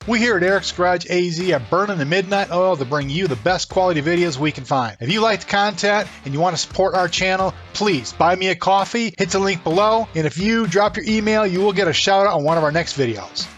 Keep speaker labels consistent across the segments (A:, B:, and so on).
A: We here at Eric's Garage AZ are burning the midnight oil to bring you the best quality videos we can find. If you like the content and you want to support our channel, please buy me a coffee, hit the link below, and if you drop your email, you will get a shout out on one of our next videos.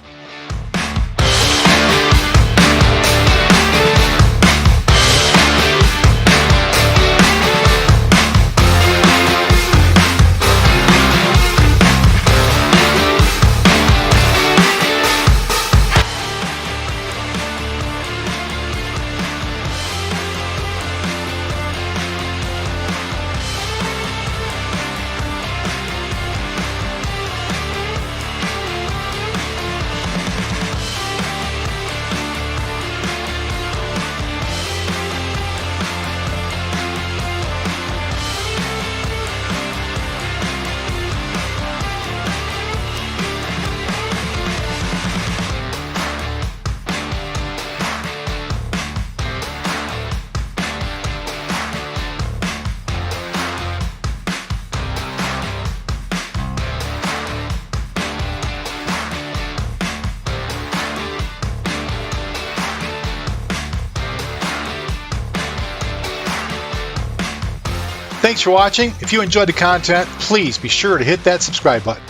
A: Thanks for watching. If you enjoyed the content, please be sure to hit that subscribe button.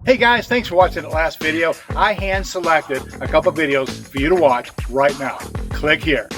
A: Hey guys, thanks for watching the last video. I hand selected a couple videos for you to watch right now. Click here.